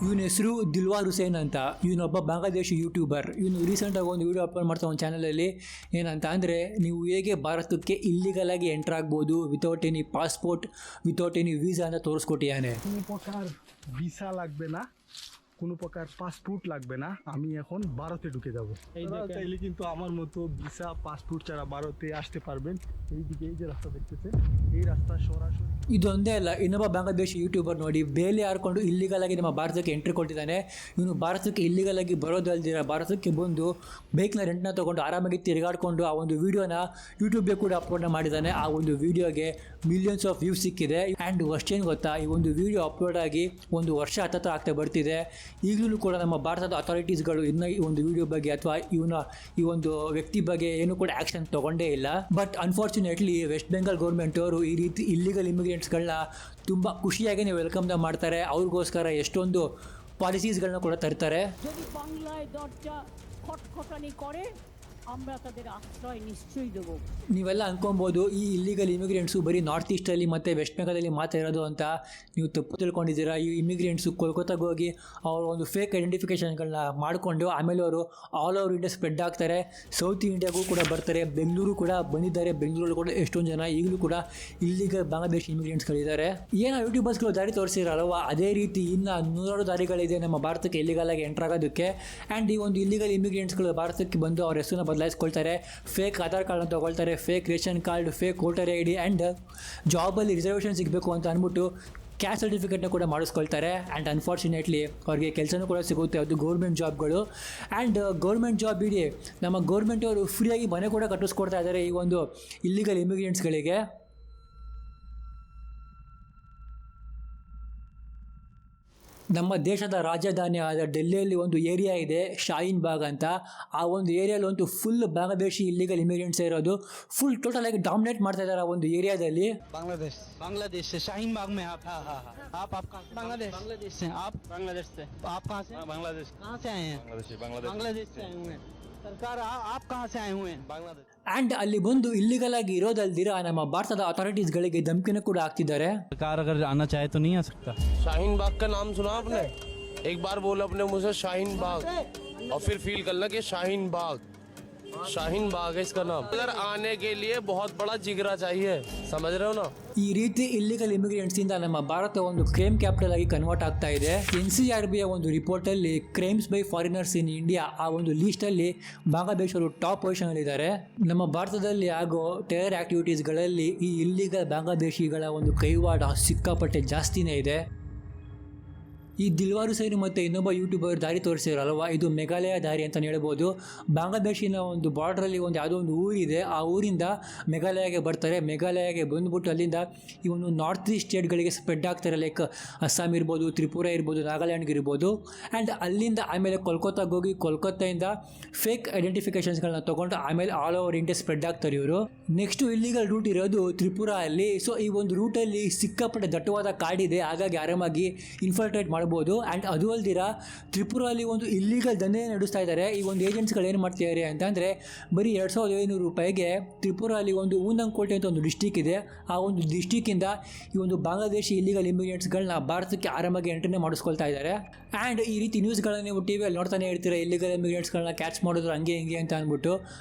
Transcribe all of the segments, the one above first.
ಇವನ ಹೆಸರು ದಿಲ್ವಾರ್ ಹುಸೇನ್ ಅಂತ. ಇವನೊಬ್ಬ ಬಾಂಗ್ಲಾದೇಶಿ ಯೂಟ್ಯೂಬರ್. ಇವನು ರೀಸೆಂಟಾಗಿ ಒಂದು ವೀಡಿಯೋ ಅಪ್ಲೋಡ್ ಮಾಡ್ತಾ ಒಂದು ಚಾನಲಲ್ಲಿ ಏನಂತ ಅಂದರೆ, ನೀವು ಹೇಗೆ ಭಾರತಕ್ಕೆ ಇಲ್ಲಿಗಲ್ ಆಗಿ ಎಂಟರ್ ಆಗ್ಬೋದು without any passport, without any visa ಅಂತ তৈরিস্কটিয়ানে। কোনো প্রকার ভিসা লাগবে না, কোনো প্রকার পাসপোর্ট লাগবে না, আমি এখন ভারতে ঢুকে যাব। চাইলে কিন্তু আমার মতো ভিসা পাসপোর্ট ছাড়া ভারতে আসতে পারবেন। এইদিকে এই যে রাস্তা দেখতেছেন, এই রাস্তা সরাসরি ಇದೊಂದೇ ಅಲ್ಲ, ಇನ್ನೊಬ್ಬ ಬಾಂಗ್ಲಾದೇಶಿ ಯೂಟ್ಯೂಬರ್ ನೋಡಿ ಬೇಲಿ ಹಾರ್ಕೊಂಡು ಇಲ್ಲಿಗಲ್ ಆಗಿ ನಮ್ಮ ಭಾರತಕ್ಕೆ ಎಂಟ್ರಿ ಕೊಟ್ಟಿದ್ದಾನೆ. ಇವನು ಭಾರತಕ್ಕೆ ಇಲ್ಲಿಗಲ್ ಆಗಿ ಬರೋದಲ್ದಿರ ಭಾರತಕ್ಕೆ ಬಂದು ಬೈಕ್ನ ರೆಂಟ್ನ ತೊಗೊಂಡು ಆರಾಮಾಗಿ ತಿರುಗಾಡಿಕೊಂಡು ಆ ಒಂದು ವೀಡಿಯೋನ ಯೂಟ್ಯೂಬ್ಗೆ ಕೂಡ ಅಪ್ಲೋಡ್ ಮಾಡಿದ್ದಾನೆ. ಆ ಒಂದು ವೀಡಿಯೋಗೆ ಮಿಲಿಯನ್ಸ್ ಆಫ್ ವ್ಯೂಸ್ ಸಿಕ್ಕಿದೆ. ಆ್ಯಂಡ್ ಅಷ್ಟೇನು ಗೊತ್ತಾ, ಈ ಒಂದು ವೀಡಿಯೋ ಅಪ್ಲೋಡ್ ಆಗಿ ಒಂದು ವರ್ಷ ಹತ್ತತ್ರ ಆಗ್ತಾ ಬರ್ತಿದೆ. ಈಗಲೂ ಕೂಡ ನಮ್ಮ ಭಾರತದ ಅಥಾರಿಟೀಸ್ಗಳು ಇನ್ನೂ ಈ ಒಂದು ವಿಡಿಯೋ ಬಗ್ಗೆ ಅಥವಾ ಈ ಒಂದು ವ್ಯಕ್ತಿ ಬಗ್ಗೆ ಏನು ಕೂಡ ಆ್ಯಕ್ಷನ್ ತೊಗೊಂಡೇ ಇಲ್ಲ. But unfortunately West Bengal government ಅವರು ಈ ರೀತಿ ಇಲ್ಲಿಗಲ್ ಇಮಿಗ್ರೆಂಟ್ಸ್ಗಳನ್ನ ತುಂಬ ಖುಷಿಯಾಗಿ ವೆಲ್ಕಮ್ನ ಮಾಡ್ತಾರೆ. ಅವ್ರಿಗೋಸ್ಕರ ಎಷ್ಟೊಂದು ಪಾಲಿಸೀಸ್ಗಳನ್ನ ಕೂಡ ತರ್ತಾರೆ. যদি বাংলায় দরজা খটখটানি করে আমরা তাদের আশ্রয় নিশ্চয়ই দেবো। ನೀವೆಲ್ಲ ಅನ್ಕೊಬೋದು ಈ ಇಲ್ಲಿಗಲ್ ಇಮಿಗ್ರೆಂಟ್ಸು ಬರೀ ನಾರ್ತ್ ಈಸ್ಟಲ್ಲಿ ಮತ್ತು ವೆಸ್ಟ್ ಬೆಂಗಾಲಲ್ಲಿ ಮಾತ್ರ ಇರೋದು ಅಂತ. ನೀವು ತಪ್ಪು ತಿಳ್ಕೊಂಡಿದ್ದೀರಾ. ಈ ಇಮಿಗ್ರೆಂಟ್ಸು ಕೋಲ್ಕತ್ತಾಗೆ ಹೋಗಿ ಅವರು ಒಂದು ಫೇಕ್ ಐಡೆಂಟಿಫಿಕೇಷನ್ಗಳನ್ನ ಮಾಡಿಕೊಂಡು ಆಮೇಲೆ ಅವರು ಆಲ್ ಓವರ್ ಇಂಡಿಯಾ ಸ್ಪ್ರೆಡ್ ಆಗ್ತಾರೆ. ಸೌತ್ ಇಂಡಿಯಾಗೂ ಕೂಡ ಬರ್ತಾರೆ. ಬೆಂಗಳೂರು ಕೂಡ ಬಂದಿದ್ದಾರೆ. ಬೆಂಗಳೂರಲ್ಲಿ ಕೂಡ ಎಷ್ಟೊಂದು ಜನ ಈಗಲೂ ಕೂಡ ಇಲ್ಲಿಗಲ್ ಬಾಂಗ್ಲಾದೇಶಿ ಇಮಿಗ್ರೆಂಟ್ಸ್ಗಳಿದ್ದಾರೆ. ಏನೋ ಯೂಟ್ಯೂಬರ್ಸ್ಗಳು ದಾರಿ ತೋರಿಸಿರಲ್ವ, ಅದೇ ರೀತಿ ಇನ್ನು ನೂರಾರು ದಾರಿಗಳಿದೆ ನಮ್ಮ ಭಾರತಕ್ಕೆ ಇಲ್ಲಿಗಲ್ ಆಗಿ ಎಂಟರ್ ಆಗೋದಕ್ಕೆ. ಆ್ಯಂಡ್ ಈ ಒಂದು ಇಲ್ಲಿಗಲ್ ಇಮಿಗ್ರೆಂಟ್ಸ್ಗಳು ಭಾರತಕ್ಕೆ ಬಂದು ಅವ್ರ ಹೆಸರನ್ನ ಬದಲಾಯಿಸ್ಕೊಳ್ತಾರೆ, ಫೇಕ್ ಆಧಾರ್ ಕಾರ್ಡ್ನ ತೊಗೊಳ್ತಾರೆ, fake ration card, fake voter I D, and ಜಾಬಲ್ಲಿ ರಿಸರ್ವೇಷನ್ ಸಿಗಬೇಕು ಅಂತ ಅಂದ್ಬಿಟ್ಟು ಕ್ಯಾಸ್ಟ್ ಸರ್ಟಿಫಿಕೇಟ್ನ ಕೂಡ ಮಾಡಿಸ್ಕೊಳ್ತಾರೆ. ಆ್ಯಂಡ್ ಅನ್ಫಾರ್ಚುನೇಟ್ಲಿ ಅವ್ರಿಗೆ ಕೆಲಸನೂ ಕೂಡ ಸಿಗುತ್ತೆ, ಅದು ಗೌರ್ಮೆಂಟ್ ಜಾಬ್ಗಳು. ಆ್ಯಂಡ್ ಗೌರ್ಮೆಂಟ್ ಜಾಬ್ ಇಡೀ ನಮ್ಮ ಗೌರ್ಮೆಂಟ್ ಅವರು ಫ್ರೀಯಾಗಿ ಮನೆ ಕೂಡ ಕಟ್ಟಿಸ್ಕೊಡ್ತಾ ಇದ್ದಾರೆ ಈ ಒಂದು ಇಲ್ಲಿಗಲ್ ಇಮಿಗ್ರೆಂಟ್ಸ್ಗಳಿಗೆ. ನಮ್ಮ ದೇಶದ ರಾಜಧಾನಿ ಆದ ಡೆಲ್ಲಿಯಲ್ಲಿ ಒಂದು ಏರಿಯಾ ಇದೆ, ಶಾಹೀನ್ ಬಾಗ್ ಅಂತ. ಆ ಒಂದು ಏರಿಯಾದಲ್ಲಿ ಒಂದು ಫುಲ್ ಬಾಂಗ್ಲಾದೇಶಿ ಇಲ್ಲಿಗಲ್ ಇಮಿಗ್ರೆಂಟ್ಸ್ ಇರೋದು. ಫುಲ್ ಟೋಟಲ್ ಆಗಿ ಡಾಮಿನೇಟ್ ಮಾಡ್ತಾ ಇದ್ದಾರೆ ಆ ಒಂದು ಏರಿಯಾದಲ್ಲಿ. बांग्लादेश से शाहीन बाग में आप आप बांग्लादेश से आप बांग्लादेश से आप कहाँ से बांग्लादेश कहाँ से आए हैं बांग्लादेश से आए हुए हैं सरकार आप कहाँ से आए हुए हैं बांग्लादेश। ಆ್ಯಂಡ್ ಅಲ್ಲಿ ಬಂದು ಇಲ್ಲಿಗಲ್ ಆಗಿ ಇರೋದಲ್ದಿರ ನಮ್ಮ ಭಾರತದ ಅಥಾರಿಟೀಸ್ಗಳಿಗೆ ಧಮಕಿನೂ ಕೂಡ ಆಗ್ತಿದ್ದಾರೆ. सरकार अगर आना चाहे तो नहीं आ सकता। शाहीन बाग का नाम सुना आपने? एक बार बोलो अपने मुंह से शाहीन बाग, और फिर फील करना कि शाहीन बाग है इसका नाम। इधर आने के लिए बहुत बड़ा जिगरा चाहिए, समझ रहे हो ना? ಈ ರೀತಿ ಇಲ್ಲಿಗಲ್ ಇಮಿಗ್ರೆಂಟ್ಸ್ ಇಂದ ನಮ್ಮ ಭಾರತ ಒಂದು ಕ್ರೈಮ್ ಕ್ಯಾಪಿಟಲ್ ಆಗಿ ಕನ್ವರ್ಟ್ ಆಗ್ತಾ ಇದೆ. NCRBಯ ಒಂದು ರಿಪೋರ್ಟಲ್ಲಿ crimes by foreigners in India ಆ ಒಂದು ಲೀಸ್ಟಲ್ಲಿ ಬಾಂಗ್ಲಾದೇಶರು ಟಾಪ್ ಪೊಸಿಷನಲ್ಲಿದ್ದಾರೆ. ನಮ್ಮ ಭಾರತದಲ್ಲಿ ಆಗೋ ಟೆರರ್ ಆಕ್ಟಿವಿಟೀಸ್ಗಳಲ್ಲಿ ಈ ಇಲ್ಲಿಗಲ್ ಬಾಂಗ್ಲಾದೇಶಿಗಳ ಒಂದು ಕೈವಾಡ ಸಿಕ್ಕಾಪಟ್ಟೆ ಜಾಸ್ತಿನೇ ಇದೆ. ಈ ದಿಲ್ವಾರ್ ಹುಸೇನ್ ಮತ್ತು ಇನ್ನೊಬ್ಬ ಯೂಟ್ಯೂಬರ್ ದಾರಿ ತೋರಿಸಿರಲ್ವ, ಇದು ಮೇಘಾಲಯ ದಾರಿ ಅಂತಲೇ ಹೇಳ್ಬೋದು. ಬಾಂಗ್ಲಾದೇಶಿನ ಒಂದು ಬಾರ್ಡ್ರಲ್ಲಿ ಒಂದು ಯಾವುದೋ ಒಂದು ಊರಿದೆ, ಆ ಊರಿಂದ ಮೇಘಾಲಯಗೆ ಬರ್ತಾರೆ. ಮೇಘಾಲಯಗೆ ಬಂದುಬಿಟ್ಟು ಅಲ್ಲಿಂದ ಈ ಒಂದು ನಾರ್ತ್ ಈಸ್ಟ್ ಸ್ಟೇಟ್ಗಳಿಗೆ ಸ್ಪ್ರೆಡ್ ಆಗ್ತಾರೆ. ಲೈಕ್ ಅಸ್ಸಾಂ ಇರ್ಬೋದು, ತ್ರಿಪುರ ಇರ್ಬೋದು, ನಾಗಾಲ್ಯಾಂಡ್ ಇರ್ಬೋದು. ಆ್ಯಂಡ್ ಅಲ್ಲಿಂದ ಆಮೇಲೆ ಕೋಲ್ಕತ್ತಾಗೆ ಹೋಗಿ ಕೋಲ್ಕತ್ತಾಯಿಂದ ಫೇಕ್ ಐಡೆಂಟಿಫಿಕೇಷನ್ಸ್ಗಳನ್ನ ತೊಗೊಂಡು ಆಮೇಲೆ ಆಲ್ ಓವರ್ ಇಂಡಿಯಾ ಸ್ಪ್ರೆಡ್ ಆಗ್ತಾರೆ ಇವರು. ನೆಕ್ಸ್ಟು ಇಲ್ಲಿಗಲ್ ರೂಟ್ ಇರೋದು ತ್ರಿಪುರ ಅಲ್ಲಿ. ಸೊ ಈ ಒಂದು ರೂಟಲ್ಲಿ ಸಿಕ್ಕಾಪಟ್ಟೆ ದಟ್ಟವಾದ ಕಾಡಿದೆ, ಹಾಗಾಗಿ ಆರಾಮಾಗಿ ಇನ್ಫಲ್ಟ್ರೇಟ್ ಮಾಡ್ಬೋದು. ಆ್ಯಂಡ್ ಅದು ಅಲ್ದಿರ ತ್ರಿಪುರಲ್ಲಿ ಒಂದು ಇಲ್ಲಿಗಲ್ ದಂಧೆ ನಡೆಸ್ತಾ ಇದ್ದಾರೆ. ಈ ಒಂದು ಏಜೆಂಟ್ಸ್ಗಳು ಏನು ಮಾಡ್ತಿದ್ದಾರೆ ಅಂತಂದರೆ, ಬರೀ 2500 ರೂಪಾಯಿಗೆ ತ್ರಿಪುರಲ್ಲಿ ಒಂದು ಊನಂಕೋಟೆ ಅಂತ ಒಂದು ಡಿಸ್ಟಿಕ್ ಇದೆ. ಆ ಒಂದು ಡಿಸ್ಟಿಕ್ಕಿಂದ ಈ ಒಂದು ಬಾಂಗ್ಲಾದೇಶಿ ಇಲ್ಲಿಗಲ್ ಇಮಿಗ್ರೆಂಟ್ಸ್ಗಳನ್ನ ಭಾರತಕ್ಕೆ ಆರಾಮಾಗಿ ಎಂಟ್ರಿನೇ ಮಾಡಿಸ್ಕೊಳ್ತಾ ಇದ್ದಾರೆ. ಆ್ಯಂಡ್ ಈ ರೀತಿ ನ್ಯೂಸ್ಗಳನ್ನ ನೀವು ಟಿವಿಯಲ್ಲಿ ನೋಡ್ತಾನೆ ಇರ್ತೀರ, ಇಲ್ಲಿಗಲ್ ಇಮಿಗ್ರೆಂಟ್ಸ್ಗಳನ್ನ ಕ್ಯಾಚ್ ಮಾಡಿದ್ರು ಹಂಗೆ ಹಿಂಗೆ ಅಂತ ಅಂದ್ಬಿಟ್ಟು.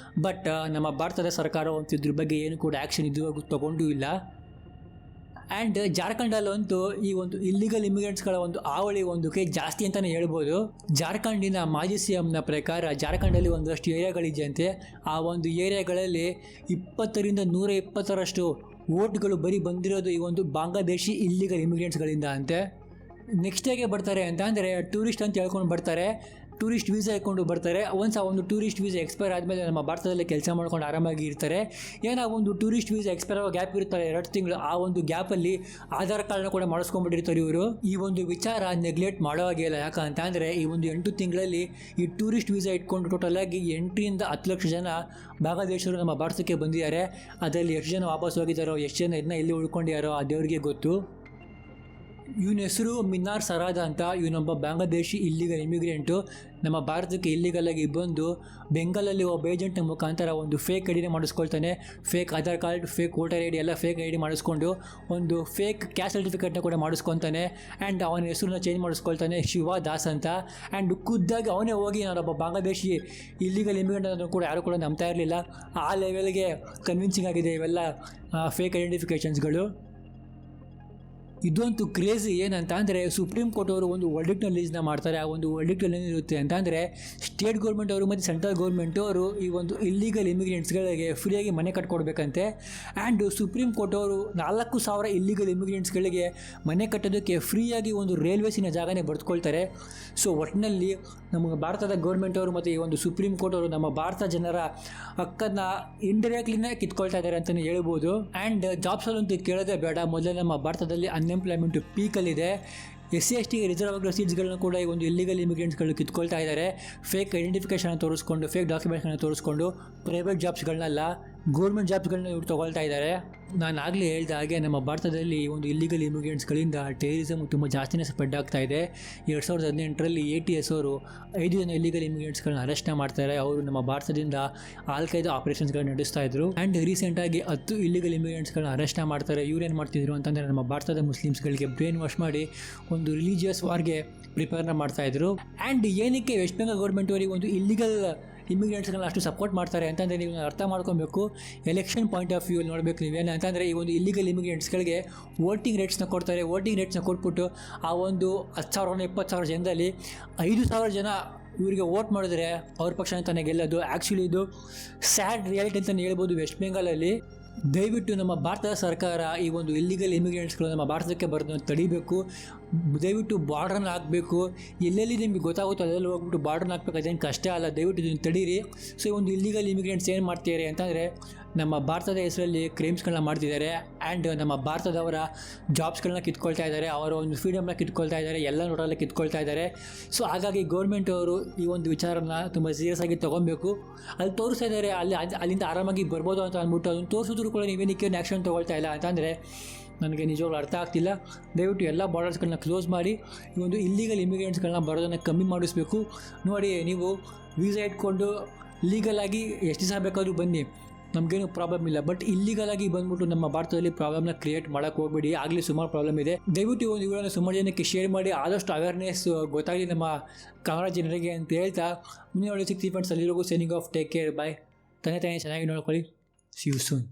ಬಟ್ ನಮ್ಮ ಭಾರತದ ಸರ್ಕಾರ ಒಂದು ಇದ್ರ ಬಗ್ಗೆ ಏನು ಕೂಡ ಆ್ಯಕ್ಷನ್ ಇದುವರೆಗೂ ತೊಗೊಂಡೂ ಇಲ್ಲ. ಆ್ಯಂಡ್ ಜಾರ್ಖಂಡಲ್ಲಂತೂ ಈ ಒಂದು ಇಲ್ಲಿಗಲ್ ಇಮಿಗ್ರೆಂಟ್ಸ್ಗಳ ಒಂದು ಹಾವಳಿ ಒಂದು ಕೈ ಜಾಸ್ತಿ ಅಂತಲೇ ಹೇಳ್ಬೋದು. ಜಾರ್ಖಂಡಿನ ಮಾಜಿ CMನ ಪ್ರಕಾರ ಜಾರ್ಖಂಡಲ್ಲಿ ಒಂದಷ್ಟು ಏರಿಯಾಗಳಿದೆಯಂತೆ. ಆ ಒಂದು ಏರಿಯಾಗಳಲ್ಲಿ 20ರಿಂದ 120ರಷ್ಟು ವೋಟ್ಗಳು ಬರೀ ಬಂದಿರೋದು ಈ ಒಂದು ಬಾಂಗ್ಲಾದೇಶಿ ಇಲ್ಲಿಗಲ್ ಇಮಿಗ್ರೆಂಟ್ಸ್ಗಳಿಂದ ಅಂತೆ. ನೆಕ್ಸ್ಟ್ ಹೇಗೆ ಬರ್ತಾರೆ ಅಂತ ಅಂದರೆ, ಟೂರಿಸ್ಟ್ ಅಂತ ಹೇಳ್ಕೊಂಡು ಬರ್ತಾರೆ, ಟೂರಿಸ್ಟ್ ವೀಸಾ ಇಟ್ಕೊಂಡು ಬರ್ತಾರೆ. ಒನ್ಸ್ ಆ ಒಂದು ಟೂರಿಸ್ಟ್ ವೀಸಾ ಎಕ್ಸ್ಪೈರ್ ಆದಮೇಲೆ ನಮ್ಮ ಭಾರತದಲ್ಲಿ ಕೆಲಸ ಮಾಡ್ಕೊಂಡು ಆರಾಮಾಗಿ ಇರ್ತಾರೆ. ಏನೋ ಒಂದು ಟೂರಿಸ್ಟ್ ವೀಸಾ ಎಕ್ಸ್ಪೈರ್ ಆಗೋ ಗ್ಯಾಪ್ ಇರ್ತಾರೆ 2 ತಿಂಗಳು, ಆ ಒಂದು ಗ್ಯಾಪಲ್ಲಿ ಆಧಾರ್ ಕಾರ್ಡ್ನ ಕೂಡ ಮಾಡಿಸ್ಕೊಂಡ್ಬಿಟ್ಟಿರ್ತಾರೆ ಇವರು. ಈ ಒಂದು ವಿಚಾರ ನೆಗ್ಲೆಕ್ಟ್ ಮಾಡೋ ಹಾಗಿಲ್ಲ. ಯಾಕಂತ ಅಂದರೆ ಈ ಒಂದು 8 ತಿಂಗಳಲ್ಲಿ ಈ ಟೂರಿಸ್ಟ್ ವೀಸಾ ಇಟ್ಕೊಂಡು ಟೋಟಲಾಗಿ 8ರಿಂದ 10 ಲಕ್ಷ ಜನ ಬಾಂಗ್ಲಾದೇಶರು ನಮ್ಮ ಭಾರತಕ್ಕೆ ಬಂದಿದ್ದಾರೆ. ಅದರಲ್ಲಿ ಎಷ್ಟು ಜನ ವಾಪಸ್ ಹೋಗಿದ್ದಾರೋ, ಎಷ್ಟು ಜನ ಇದನ್ನ ಎಲ್ಲಿ ಉಳ್ಕೊಂಡಿದ್ದಾರೋ ಆ ದೇವರಿಗೆ ಗೊತ್ತು. ಇವನ ಹೆಸರು ಮಿನಾರ್ ಸರಾದ ಅಂತ. ಇವನೊಬ್ಬ ಬಾಂಗ್ಲಾದೇಶಿ ಇಲ್ಲಿಗಲ್ ಇಮಿಗ್ರೆಂಟು. ನಮ್ಮ ಭಾರತಕ್ಕೆ ಇಲ್ಲಿಗಲಾಗಿ ಬಂದು ಬೆಂಗಾಲಲ್ಲಿ ಒಬ್ಬ ಏಜೆಂಟ್ನ ಮುಖಾಂತರ ಒಂದು ಫೇಕ್ ಐಡಿನ ಮಾಡಿಸ್ಕೊಳ್ತಾನೆ. Fake Aadhaar card, fake voter I D ಎಲ್ಲ ಫೇಕ್ ಐ ಡಿ ಮಾಡಿಸ್ಕೊಂಡು ಒಂದು ಫೇಕ್ ಕ್ಯಾಸ್ಟ್ ಸರ್ಟಿಫಿಕೇಟ್ನ ಕೂಡ ಮಾಡಿಸ್ಕೊತಾನೆ. ಆ್ಯಂಡ್ ಅವನ ಹೆಸರನ್ನ ಚೇಂಜ್ ಮಾಡಿಸ್ಕೊಳ್ತಾನೆ, ಶಿವ ದಾಸ್ ಅಂತ. ಆ್ಯಂಡ್ ಖುದ್ದಾಗಿ ಅವನೇ ಹೋಗಿ ನಾನೊಬ್ಬ ಬಾಂಗ್ಲಾದೇಶಿ ಇಲ್ಲಿಗಲ್ ಇಮಿಗ್ರೆಂಟ್ ಅನ್ನೋದು ಕೂಡ ಯಾರು ಕೂಡ ನಂಬ್ತಾ ಇರಲಿಲ್ಲ. ಆ ಲೆವೆಲ್ಗೆ ಕನ್ವಿನ್ಸಿಂಗ್ ಆಗಿದೆ ಇವೆಲ್ಲ ಫೇಕ್ ಐಡೆಂಟಿಫಿಕೇಷನ್ಸ್ಗಳು. ಇದಂತೂ ಕ್ರೇಜಿ. ಏನಂತ ಅಂದರೆ ಸುಪ್ರೀಂ ಕೋರ್ಟ್ ಅವರು ಒಂದು ವರ್ಡಿಕ್ಟ್ ರಿಲೀಸ್ನ ಮಾಡ್ತಾರೆ. ಆ ಒಂದು ವರ್ಡಿಕ್ಟ್ ಏನಿರುತ್ತೆ ಅಂತ ಅಂದರೆ ಸ್ಟೇಟ್ ಗೌರ್ಮೆಂಟ್ ಅವರು ಮತ್ತು ಸೆಂಟ್ರಲ್ ಗೌರ್ಮೆಂಟು ಅವರು ಈ ಒಂದು ಇಲ್ಲಿಗಲ್ ಇಮಿಗ್ರೆಂಟ್ಸ್ಗಳಿಗೆ ಫ್ರೀಯಾಗಿ ಮನೆ ಕಟ್ಕೊಡ್ಬೇಕಂತೆ. ಆ್ಯಂಡ್ ಸುಪ್ರೀಂ ಕೋರ್ಟ್ ಅವರು 4,000 ಇಲ್ಲಿಗಲ್ ಇಮಿಗ್ರೆಂಟ್ಸ್ಗಳಿಗೆ ಮನೆ ಕಟ್ಟೋದಕ್ಕೆ ಫ್ರೀಯಾಗಿ ಒಂದು ರೈಲ್ವೇಸಿನ ಜಾಗನೇ ಬರೆದುಕೊಳ್ತಾರೆ. ಸೊ ಒಟ್ಟಿನಲ್ಲಿ ನಮ್ಮ ಭಾರತದ ಗೌರ್ಮೆಂಟ್ ಅವರು ಮತ್ತು ಈ ಒಂದು ಸುಪ್ರೀಂ ಕೋರ್ಟ್ ಅವರು ನಮ್ಮ ಭಾರತ ಜನರ ಹಕ್ಕನ್ನು ಇಂಡೈರೆಕ್ಟ್ಲಿನೇ ಕಿತ್ಕೊಳ್ತಾ ಇದ್ದಾರೆ ಅಂತಲೇ ಹೇಳ್ಬೋದು. ಆ್ಯಂಡ್ ಜಾಬ್ಸಲ್ಲಂತೂ ಕೇಳೋದೇ ಬೇಡ. ಮೊದಲೇ ನಮ್ಮ ಭಾರತದಲ್ಲಿ ಅನ್ಎಂಪ್ಲಾಯ್ಮೆಂಟು ಪೀಕಲ್ಲಿದೆ. SC/ST ರಿಸರ್ವ್ ಆಗಿರೋ ಸೀಟ್ಸ್ಗಳನ್ನ ಕೂಡ ಈ ಒಂದು ಇಲ್ಲಿಗಲ್ ಇಮಿಗ್ರೆಂಟ್ಸ್ಗಳು ಕಿತ್ಕೊಳ್ತಾ ಇದ್ದಾರೆ. ಫೇಕ್ ಐಡೆಂಟಿಫಿಕೇಷನ್ ತೋರಿಸ್ಕೊಂಡು, ಫೇಕ್ ಡಾಕ್ಯುಮೆಂಟ್ಸ್ಗಳನ್ನ ತೋರಿಸ್ಕೊಂಡು ಪ್ರೈವೇಟ್ ಜಾಬ್ಸ್ಗಳನ್ನೆಲ್ಲ ಗೌರ್ಮೆಂಟ್ ಜಾಬ್ಸ್ಗಳನ್ನ ಇವ್ರು ತೊಗೊಳ್ತಾ ಇದ್ದಾರೆ. ನಾನು ಆಗಲೇ ಹೇಳಿದ ಹಾಗೆ ನಮ್ಮ ಭಾರತದಲ್ಲಿ ಈ ಒಂದು ಇಲ್ಲಿಗಲ್ ಇಮಿಗ್ರೆಂಟ್ಸ್ಗಳಿಂದ ಟೆರರಿಸಮ್ ತುಂಬ ಜಾಸ್ತಿನೇ ಸ್ಪ್ರೆಡ್ ಆಗ್ತಾ ಇದೆ. 2018ರಲ್ಲಿ ATS ಅವರು 5 ಜನ ಇಲ್ಲಿಗಲ್ ಇಮಿಗ್ರೆಂಟ್ಸ್ಗಳನ್ನ ಅರೆಸ್ಟ್ ಮಾಡ್ತಾರೆ. ಅವರು ನಮ್ಮ ಭಾರತದಿಂದ ಆಲ್-ಖೈದಾ ಆಪರೇಷನ್ಸ್ಗಳನ್ನ ನಡೆಸ್ತಾ ಇದ್ರು. ಆ್ಯಂಡ್ ರೀಸೆಂಟಾಗಿ 10 ಇಲ್ಲಿಗಲ್ ಇಮಿಗ್ರೆಂಟ್ಸ್ಗಳನ್ನ ಅರೆಸ್ಟ್ ಮಾಡ್ತಾರೆ. ಇವ್ರೇನು ಮಾಡ್ತಿದ್ರು ಅಂತಂದರೆ ನಮ್ಮ ಭಾರತದ ಮುಸ್ಲಿಮ್ಸ್ಗಳಿಗೆ ಬ್ರೈನ್ ವಾಶ್ ಮಾಡಿ ಒಂದು ರಿಲಿಜಿಯಸ್ ವಾರ್ಗೆ ಪ್ರಿಪೇರ್ನ ಮಾಡ್ತಾಯಿದ್ರು. ಆ್ಯಂಡ್ ಏನಕ್ಕೆ ವೆಸ್ಟ್ ಬೆಂಗಾಲ್ ಗೌರ್ಮೆಂಟ್ ಅವರಿಗೆ ಒಂದು ಇಲ್ಲಿಗಲ್ ಇಮಿಗ್ರೆಂಟ್ಸ್ಗಳನ್ನ ಅಷ್ಟು ಸಪೋರ್ಟ್ ಮಾಡ್ತಾರೆ ಅಂತಂದರೆ ನೀವು ಅರ್ಥ ಮಾಡ್ಕೊಬೇಕು. ಎಲೆಕ್ಷನ್ ಪಾಯಿಂಟ್ ಆಫ್ ವ್ಯೂ ನೋಡಬೇಕು ನೀವೇನು ಅಂತಂದರೆ ಈ ಒಂದು ಇಲ್ಲಿಗಲ್ ಇಮಿಗ್ರೆಂಟ್ಸ್ಗಳಿಗೆ ವೋಟಿಂಗ್ ರೇಟ್ಸ್ನ ಕೊಡ್ತಾರೆ. ವೋಟಿಂಗ್ ರೇಟ್ಸ್ನ ಕೊಟ್ಬಿಟ್ಟು ಆ ಒಂದು 10,000 20,000 ಜನದಲ್ಲಿ 5,000 ಜನ ಇವರಿಗೆ ವೋಟ್ ಮಾಡಿದ್ರೆ ಅವ್ರ ಪಕ್ಷ ಅಂತಲೇ ಗೆಲ್ಲೋದು. ಆ್ಯಕ್ಚುಲಿ ಇದು ಸ್ಯಾಡ್ ರಿಯಾಲಿಟಿ ಅಂತಲೇ ಹೇಳ್ಬೋದು ವೆಸ್ಟ್ ಬೆಂಗಾಲಲ್ಲಿ. ದಯವಿಟ್ಟು ನಮ್ಮ ಭಾರತದ ಸರ್ಕಾರ ಈ ಒಂದು ಇಲ್ಲಿಗಲ್ ಇಮಿಗ್ರೆಂಟ್ಸ್ಗಳು ನಮ್ಮ ಭಾರತಕ್ಕೆ ಬರೋದನ್ನು ತಡಿಬೇಕು. ದಯವಿಟ್ಟು ಬಾರ್ಡ್ರನ್ನ ಹಾಕಬೇಕು. ಎಲ್ಲೆಲ್ಲಿ ನಿಮಗೆ ಗೊತ್ತಾಗುತ್ತೋ ಅದೆಲ್ಲ ಹೋಗ್ಬಿಟ್ಟು ಬಾರ್ಡ್ರನ್ನ ಹಾಕ್ಬೇಕು. ಅದೇನು ಕಷ್ಟ ಅಲ್ಲ. ದಯವಿಟ್ಟು ಇದನ್ನು ತಡೀರಿ. ಸೊ ಈ ಒಂದು ಇಲ್ಲಿಗಲ್ ಇಮಿಗ್ರೆಂಟ್ಸ್ ಏನು ಮಾಡ್ತಿದ್ದಾರೆ ಅಂತಂದರೆ ನಮ್ಮ ಭಾರತದ ಹೆಸರಲ್ಲಿ ಕ್ರೈಮ್ಸ್ಗಳನ್ನ ಮಾಡ್ತಿದ್ದಾರೆ. ಆ್ಯಂಡ್ ನಮ್ಮ ಭಾರತದವರ ಜಾಬ್ಸ್ಗಳನ್ನ ಕಿತ್ಕೊಳ್ತಾ ಇದ್ದಾರೆ. ಅವರ ಒಂದು ಫ್ರೀಡಮ್ನ ಕಿತ್ಕೊಳ್ತಾ ಇದ್ದಾರೆ. ಎಲ್ಲ ನೋಡಲ್ಲ ಕಿತ್ಕೊಳ್ತಾ ಇದ್ದಾರೆ. ಸೊ ಹಾಗಾಗಿ ಗೌರ್ಮೆಂಟ್ ಅವರು ಈ ಒಂದು ವಿಚಾರನ ತುಂಬ ಸೀರಿಯಸ್ ಆಗಿ ತೊಗೊಬೇಕು. ಅಲ್ಲಿ ತೋರಿಸ್ತಾ ಇದ್ದಾರೆ, ಅಲ್ಲಿಂದ ಆರಾಮಾಗಿ ಬರ್ಬೋದು ಅಂತ ಅಂದ್ಬಿಟ್ಟು ಅದನ್ನು ತೋರಿಸಿದ್ರು ಕೂಡ ನೀವೇನಕ್ಕೆ ಆ್ಯಕ್ಷನ್ ತೊಗೊಳ್ತಾ ಇಲ್ಲ ಅಂತಂದರೆ ನನಗೆ ನಿಜವಾಗ್ಲೂ ಅರ್ಥ ಆಗ್ತಿಲ್ಲ. ದಯವಿಟ್ಟು ಎಲ್ಲ ಬಾರ್ಡರ್ಸ್ಗಳನ್ನ ಕ್ಲೋಸ್ ಮಾಡಿ ಈ ಒಂದು ಇಲ್ಲಿಗಲ್ ಇಮಿಗ್ರೆಂಟ್ಸ್ಗಳನ್ನ ಬರೋದನ್ನು ಕಮ್ಮಿ ಮಾಡಿಸ್ಬೇಕು. ನೋಡಿ, ನೀವು ವೀಸಾ ಇಟ್ಕೊಂಡು ಲೀಗಲಾಗಿ ಎಷ್ಟು ದಿವಸ ಬೇಕಾದರೂ ಬನ್ನಿ, ನಮಗೇನು ಪ್ರಾಬ್ಲಮ್ ಇಲ್ಲ. ಬಟ್ ಇಲ್ಲಿಗಲಾಗಿ ಬಂದ್ಬಿಟ್ಟು ನಮ್ಮ ಭಾರತದಲ್ಲಿ ಪ್ರಾಬ್ಲಮ್ನ ಕ್ರಿಯೇಟ್ ಮಾಡೋಕ್ಕೆ ಹೋಗ್ಬೇಡಿ. ಆಗಲಿ ಸುಮಾರು ಪ್ರಾಬ್ಲಮ್ ಇದೆ. ದಯವಿಟ್ಟು ಈ ಒಂದು ವಿಡಿಯೋನ ಸುಮಾರು ಜನಕ್ಕೆ ಶೇರ್ ಮಾಡಿ, ಆದಷ್ಟು ಅವೇರ್ನೆಸ್ ಗೊತ್ತಾಗಲಿ ನಮ್ಮ ಕನ್ನಡ ಜನರಿಗೆ ಅಂತ ಹೇಳ್ತಾ ಮುಂದಿನ 60 ಫ್ರೆಂಡ್ಸ್ ಅಲ್ಲಿರೋಗೂ signing off. Take care, bye. ತಾನೇ ಚೆನ್ನಾಗಿ ನೋಡ್ಕೊಳ್ಳಿ. See you soon.